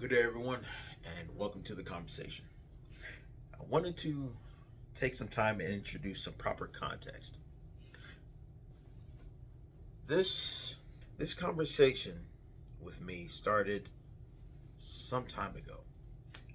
Good day, everyone, and welcome to the conversation. I wanted to take some time and introduce some proper context. This this conversation with me started some time ago.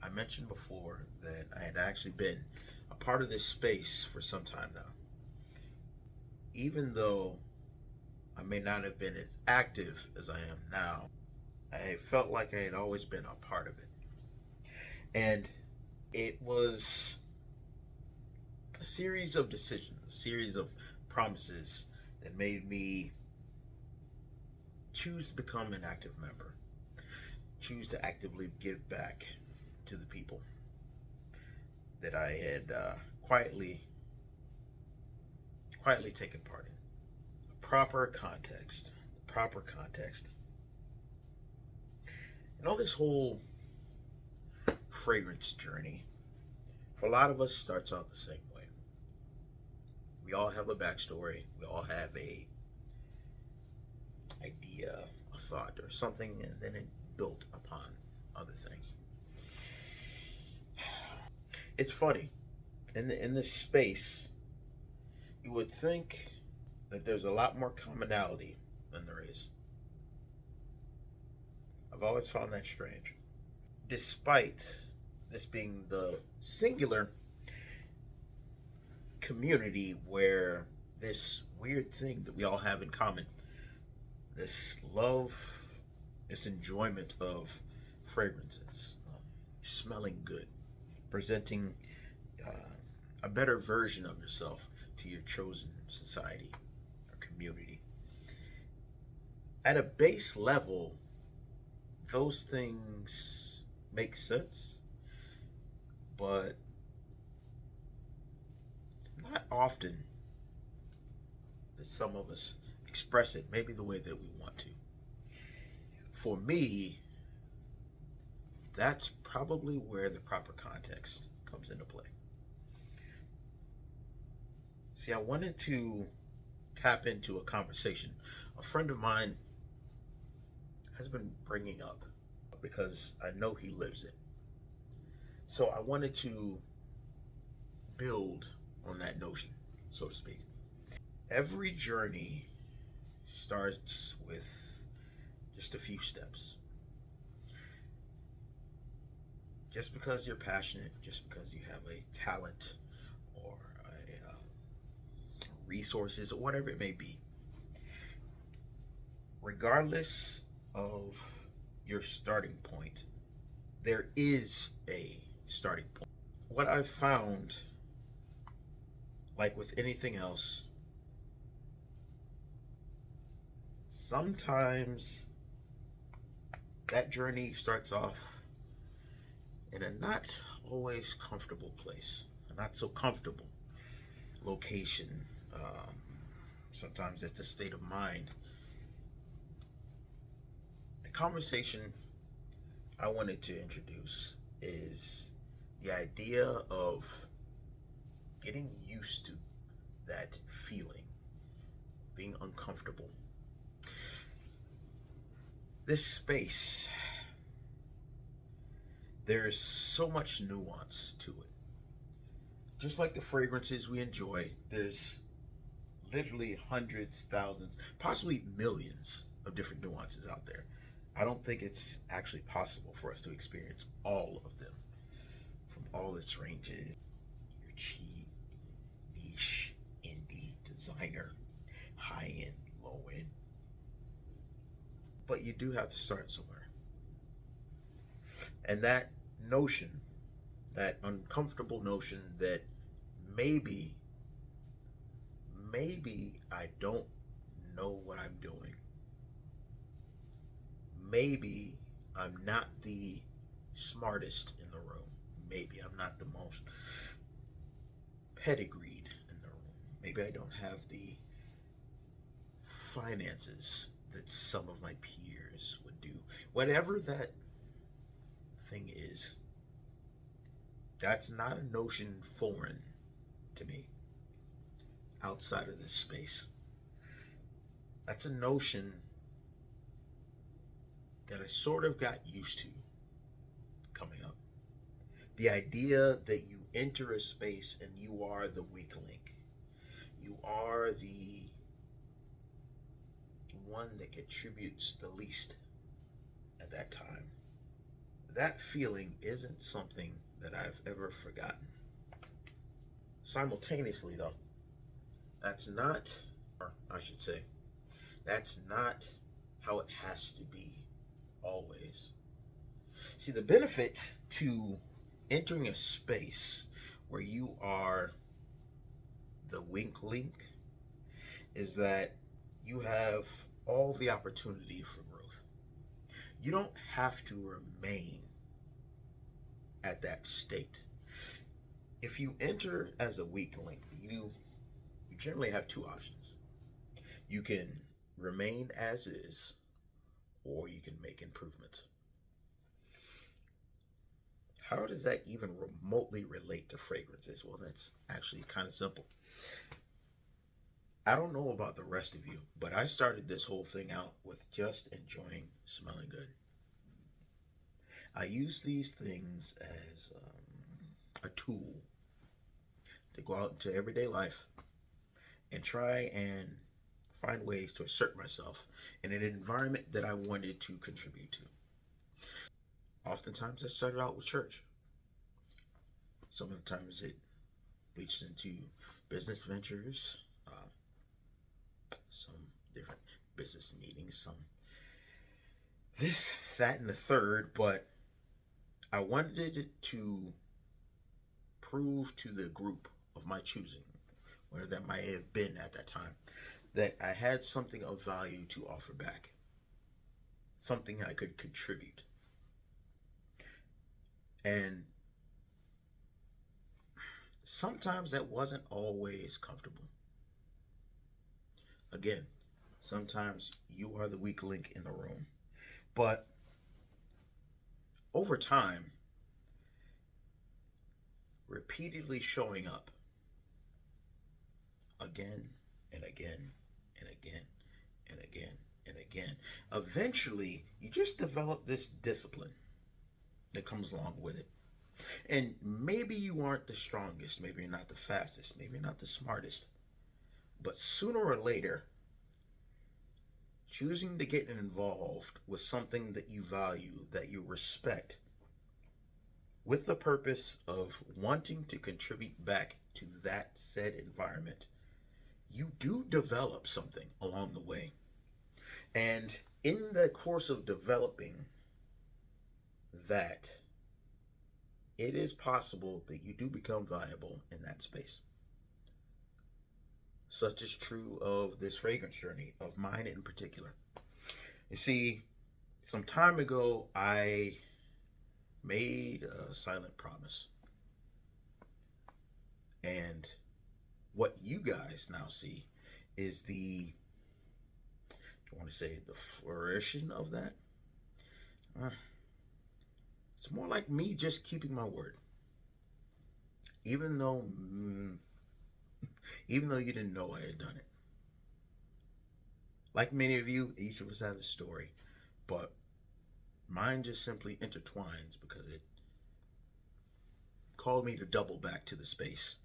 I mentioned before that I had actually been a part of this space for some time now. Even though I may not have been as active as I am now, I felt like I had always been a part of it. And it was a series of decisions, a series of promises that made me choose to become an active member, choose to actively give back to the people that I had quietly taken part in. Proper context. And all this whole fragrance journey, for a lot of us, starts out the same way. We all have a backstory. We all have a idea, a thought, or something, and then it built upon other things. It's funny. In this space, you would think that there's a lot more commonality than there is. I've always found that strange. Despite this being the singular community where this weird thing that we all have in common, this love, this enjoyment of fragrances, smelling good, presenting a better version of yourself to your chosen society or community. At a base level, those things make sense, but it's not often that some of us express it maybe the way that we want to. For me, that's probably where the proper context comes into play. See, I wanted to tap into a conversation a friend of mine has been bringing up because I know he lives it. So I wanted to build on that notion, so to speak. Every journey starts with just a few steps. Just because you're passionate, just because you have a talent or resources or whatever it may be, regardless of your starting point, there is a starting point. What I've found, like with anything else, sometimes that journey starts off in a not always comfortable place, a not so comfortable location. Sometimes it's a state of mind. The conversation I wanted to introduce is the idea of getting used to that feeling, being uncomfortable. This space, there's so much nuance to it. Just like the fragrances we enjoy, there's literally hundreds, thousands, possibly millions of different nuances out there. I don't think it's actually possible for us to experience all of them from all its ranges. Your cheap, niche, indie, designer, high end, low end. But you do have to start somewhere. And that notion, that uncomfortable notion that maybe I don't know what I'm doing. Maybe I'm not the smartest in the room. Maybe I'm not the most pedigreed in the room. Maybe I don't have the finances that some of my peers would do. Whatever that thing is, that's not a notion foreign to me outside of this space. That's a notion that I sort of got used to The idea that you enter a space and you are the weak link. You are the one that contributes the least at that time. That feeling isn't something that I've ever forgotten. Simultaneously, though, that's not, or I should say, that's not how it has to be always. See, the benefit to entering a space where you are the weak link is that you have all the opportunity for growth. You don't have to remain at that state. If you enter as a weak link, you generally have two options. You can remain as is, or you can make improvements. How does that even remotely relate to fragrances? Well, that's actually kind of simple. I don't know about the rest of you, but I started this whole thing out with just enjoying smelling good. I use these things as a tool to go out into everyday life and try and find ways to assert myself in an environment that I wanted to contribute to. Oftentimes, I started out with church. Some of the times it reached into business ventures, some different business meetings, some this, that, and the third, but I wanted it to prove to the group of my choosing, whatever that might have been at that time, that I had something of value to offer back, something I could contribute. And sometimes that wasn't always comfortable. Again, sometimes you are the weak link in the room. But over time, repeatedly showing up again and again and again and again and again, eventually you just develop this discipline that comes along with it. And maybe you aren't the strongest, maybe you're not the fastest, maybe you're not the smartest, but sooner or later, choosing to get involved with something that you value, that you respect, with the purpose of wanting to contribute back to that said environment, you do develop something along the way. And in the course of developing that, it is possible that you do become valuable in that space. Such is true of this fragrance journey, of mine in particular. You see, some time ago, I made a silent promise. And what you guys now see is I want to say the flourishing of that. It's more like me just keeping my word. Even though you didn't know I had done it. Like many of you, each of us has a story, but mine just simply intertwines because it called me to double back to the space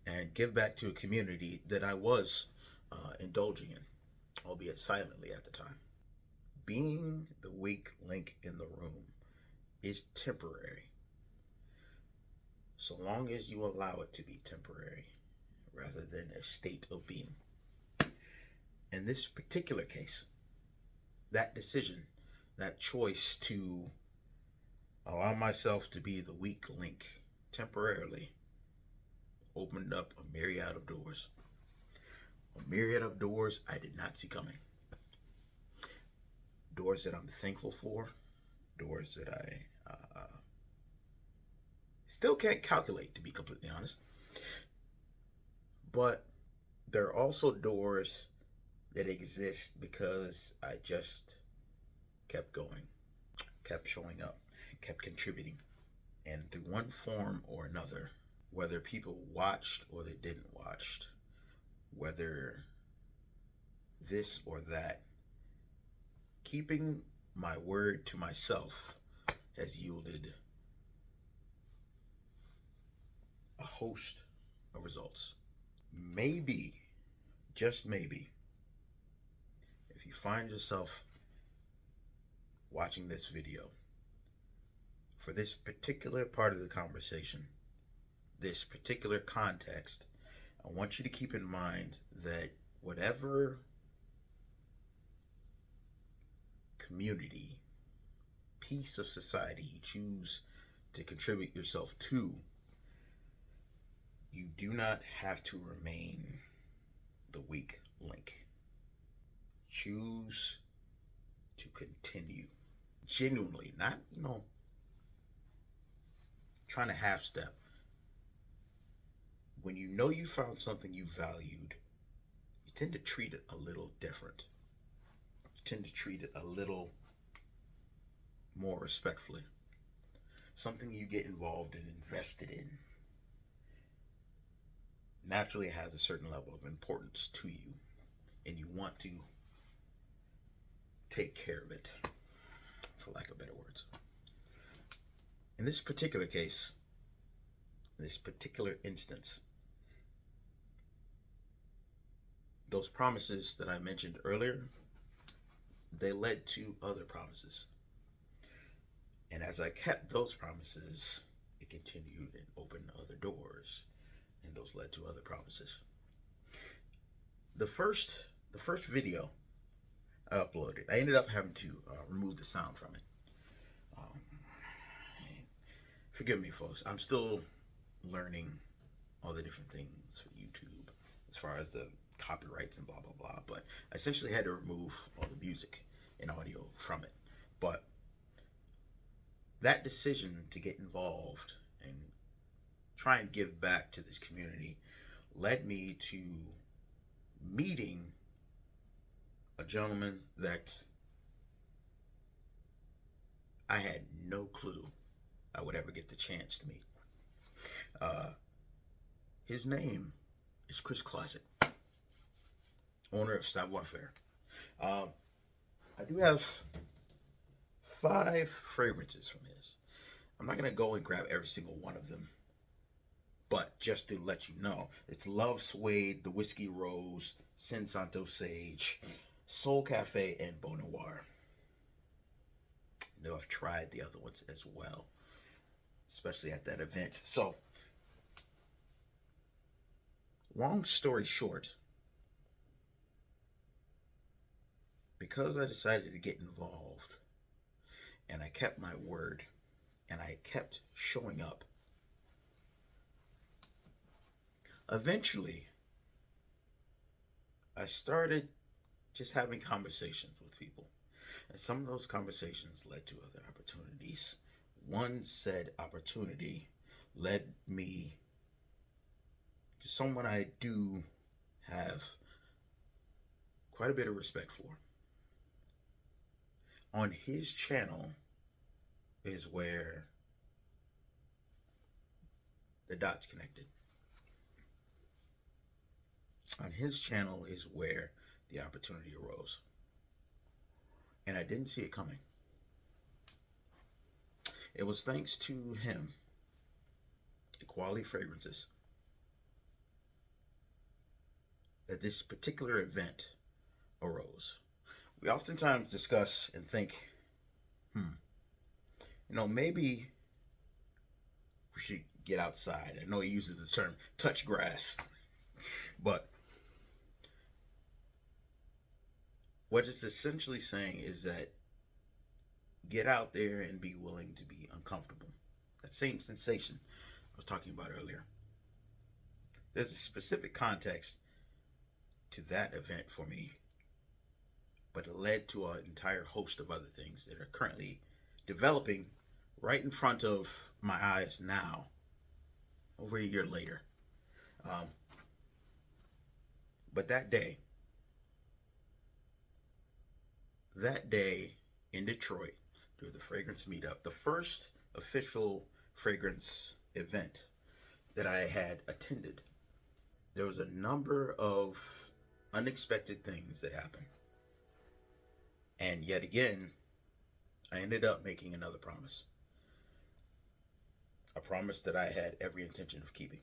and give back to a community that I was indulging in, albeit silently at the time. Being the weak link in the room is temporary, so long as you allow it to be temporary rather than a state of being. In this particular case, that decision, that choice to allow myself to be the weak link temporarily opened up a myriad of doors. A myriad of doors I did not see coming. Doors that I'm thankful for. Doors that I still can't calculate, to be completely honest. But there are also doors that exist because I just kept going, kept showing up, kept contributing. And through one form or another, whether people watched or they didn't watch, whether this or that, keeping my word to myself has yielded a host of results. Maybe, just maybe, if you find yourself watching this video, for this particular part of the conversation, this particular context, I want you to keep in mind that whatever community, piece of society you choose to contribute yourself to, you do not have to remain the weak link. Choose to continue genuinely, not, trying to half step. When you know you found something you valued, you tend to treat it a little different. You tend to treat it a little more respectfully. Something you get involved and invested in naturally has a certain level of importance to you, and you want to take care of it, for lack of better words. In this particular case, this particular instance, those promises that I mentioned earlier, they led to other promises. And as I kept those promises, it continued and opened other doors, and those led to other promises. The first video I uploaded, I ended up having to remove the sound from it. Forgive me, folks. I'm still learning all the different things for YouTube as far as the copyrights and blah, blah, blah. But I essentially had to remove all the music and audio from it. But that decision to get involved and try and give back to this community led me to meeting a gentleman that I had no clue I would ever get the chance to meet. His name is Chris Classic, owner of Savoir Faire. I do have 5 fragrances from his. I'm not going to go and grab every single one of them, but just to let you know, it's Love Suede, the Whiskey Rose, Sin Santo Sage, Soul Cafe, and Beau Noir. Though I've tried the other ones as well, especially at that event. So, long story short, because I decided to get involved and I kept my word and I kept showing up, eventually I started just having conversations with people. And some of those conversations led to other opportunities. One said opportunity led me to someone I do have quite a bit of respect for. On his channel is where the dots connected. On his channel is where the opportunity arose. And I didn't see it coming. It was thanks to him, Equality Fragrances, that this particular event arose. We oftentimes discuss and think, maybe we should get outside. I know he uses the term touch grass, but what it's essentially saying is that get out there and be willing to be uncomfortable. That same sensation I was talking about earlier. There's a specific context to that event for me, but it led to an entire host of other things that are currently developing right in front of my eyes now, over a year later. But that day in Detroit, during the fragrance meetup, the first official fragrance event that I had attended, there was a number of unexpected things that happened. And yet again, I ended up making another promise. A promise that I had every intention of keeping.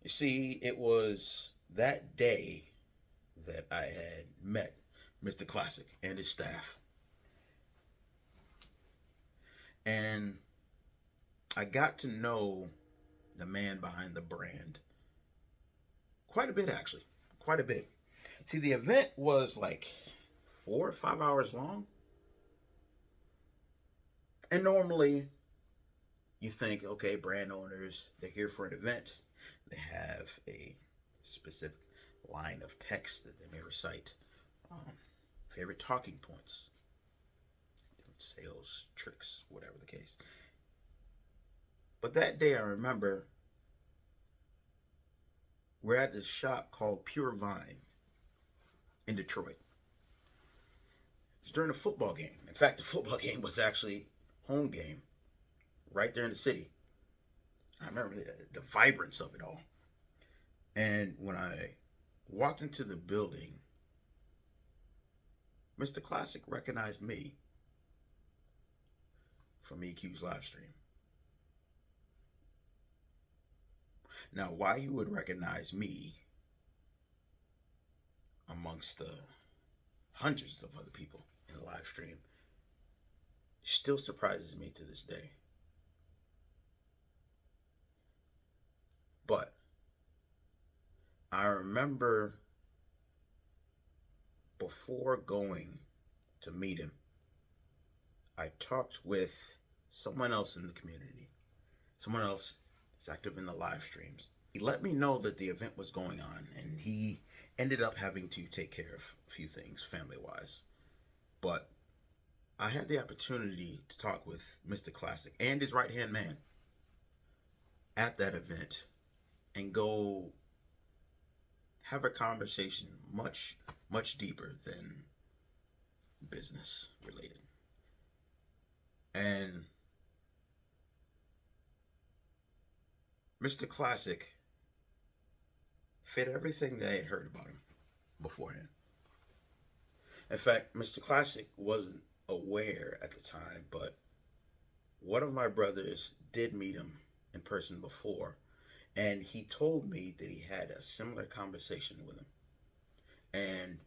You see, it was that day that I had met Mr. Classic and his staff. And I got to know the man behind the brand quite a bit, actually. Quite a bit. See, the event was like 4 or 5 hours long. And normally, you think, okay, brand owners, they're here for an event. They have a specific line of text that they may recite, favorite talking points, sales tricks, whatever the case. But that day, I remember we're at this shop called Pure Vine in Detroit. It was during a football game. In fact, the football game was actually home game right there in the city. I remember the vibrance of it all. And when I walked into the building, Mr. Classic recognized me from EQ's live stream. Now, why he would recognize me amongst the hundreds of other people in the live stream still surprises me to this day. But I remember before going to meet him, I talked with someone else in the community, someone else that's active in the live streams. He let me know that the event was going on, and he ended up having to take care of a few things family-wise. But I had the opportunity to talk with Mr. Classic and his right-hand man at that event and go have a conversation much, much deeper than business related. And Mr. Classic fit everything that I had heard about him beforehand. In fact, Mr. Classic wasn't aware at the time, but one of my brothers did meet him in person before, and he told me that he had a similar conversation with him. And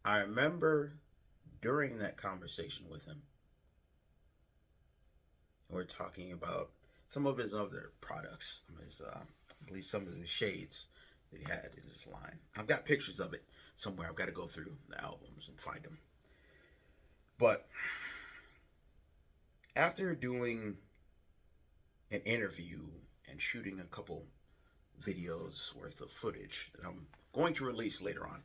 I remember during that conversation with him, we're talking about some of his other products, I believe some of the shades that he had in his line. I've got pictures of it somewhere. I've got to go through the albums and find them. But after doing an interview and shooting a couple videos worth of footage that I'm going to release later on,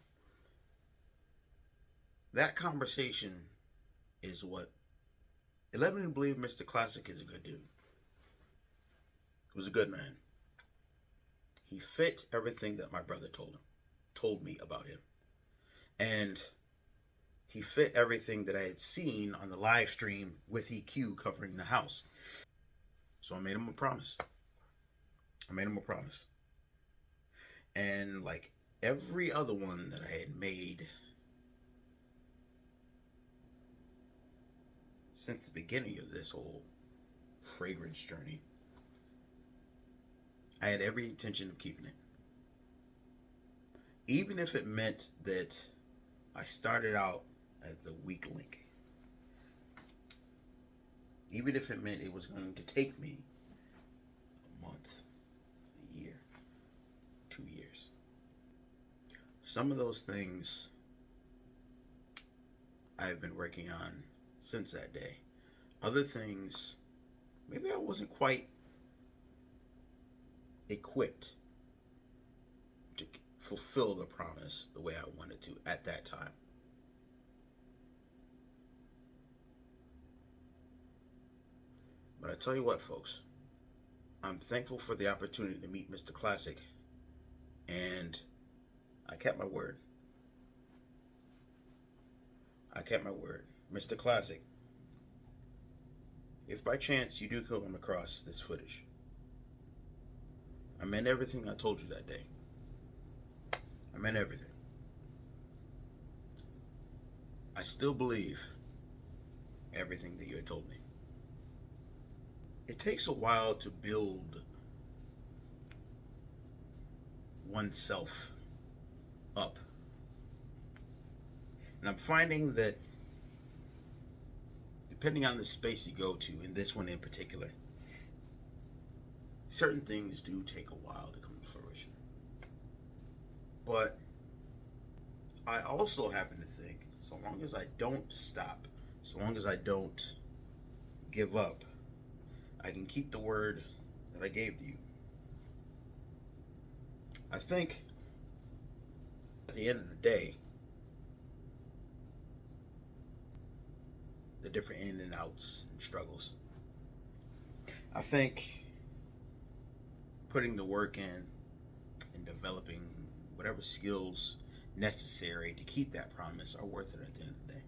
that conversation is what it led me to believe Mr. Classic is a good dude. He was a good man. He fit everything that my brother told me about him. And he fit everything that I had seen on the live stream with EQ covering the house. So I made him a promise. And like every other one that I had made since the beginning of this whole fragrance journey, I had every intention of keeping it. Even if it meant that I started out as the weak link. Even if it meant it was going to take me a month, a year, 2 years. Some of those things I've been working on since that day. Other things, maybe I wasn't quite equipped to fulfill the promise the way I wanted to at that time. But I tell you what, folks, I'm thankful for the opportunity to meet Mr. Classic, and I kept my word. Mr. Classic, if by chance you do come across this footage, I meant everything I told you that day. I meant everything. I still believe everything that you had told me. it takes a while to build oneself up. And I'm finding that depending on the space you go to, in this one in particular, certain things do take a while to come to fruition. But I also happen to think, so long as I don't stop, so long as I don't give up, I can keep the word that I gave to you. I think at the end of the day, the different in and outs and struggles, I think putting the work in and developing whatever skills necessary to keep that promise are worth it at the end of the day.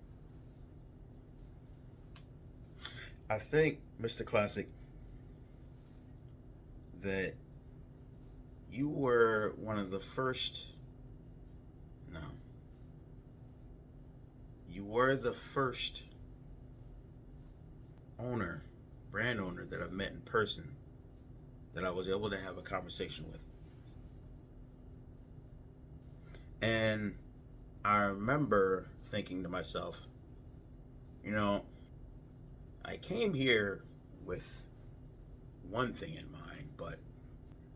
I think, Mr. Classic, that you were one of the first, no, you were the first owner, brand owner that I've met in person that I was able to have a conversation with. And I remember thinking to myself, you know, I came here with one thing in mind, but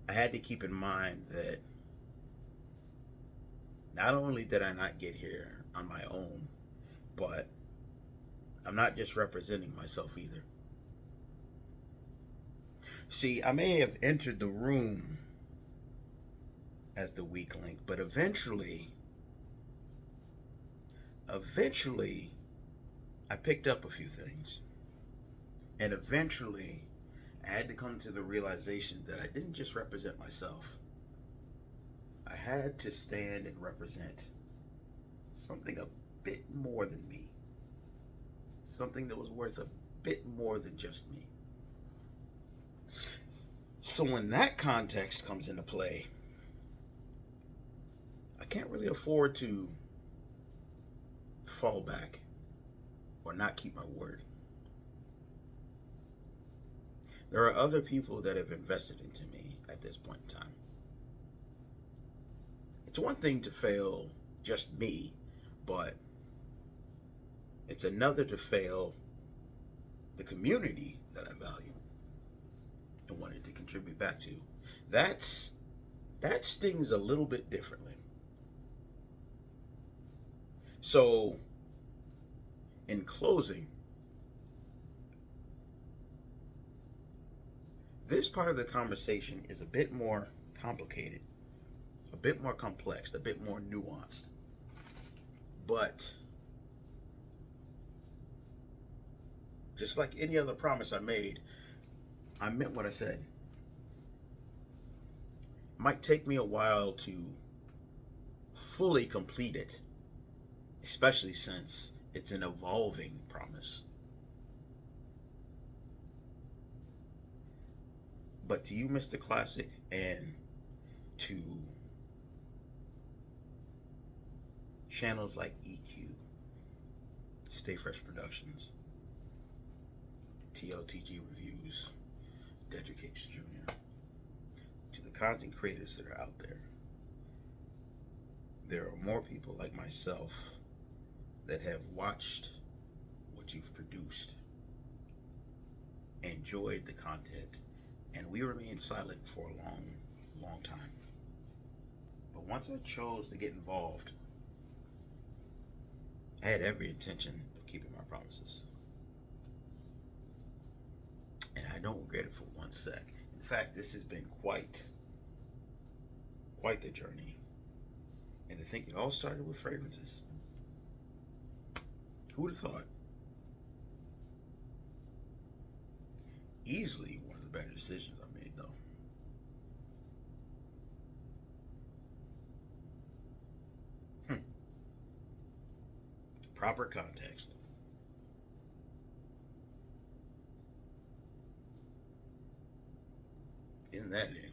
I had to keep in mind that not only did I not get here on my own, but I'm not just representing myself either. See, I may have entered the room as the weak link, but eventually I picked up a few things. And eventually I had to come to the realization that I didn't just represent myself. I had to stand and represent something a bit more than me. Something that was worth a bit more than just me. So when that context comes into play, I can't really afford to fall back or not keep my word. There are other people that have invested into me at this point in time. It's one thing to fail just me, but it's another to fail the community that I value and wanted to contribute back to. That stings a little bit differently. So, in closing, this part of the conversation is a bit more complicated, a bit more complex, a bit more nuanced. But just like any other promise I made, I meant what I said. It might take me a while to fully complete it, especially since it's an evolving promise. But to you, Mr. Classic, and to channels like EQ, Stay Fresh Productions, TLTG Reviews, Dedricates Jr., to the content creators that are out there, there are more people like myself that have watched what you've produced, enjoyed the content, and we remained silent for a long, long time. But once I chose to get involved, I had every intention of keeping my promises. And I don't regret it for one sec. In fact, this has been quite the journey. And to think it all started with fragrances. Who would have thought? Easily one of the better decisions I made, though. Proper context. In that end.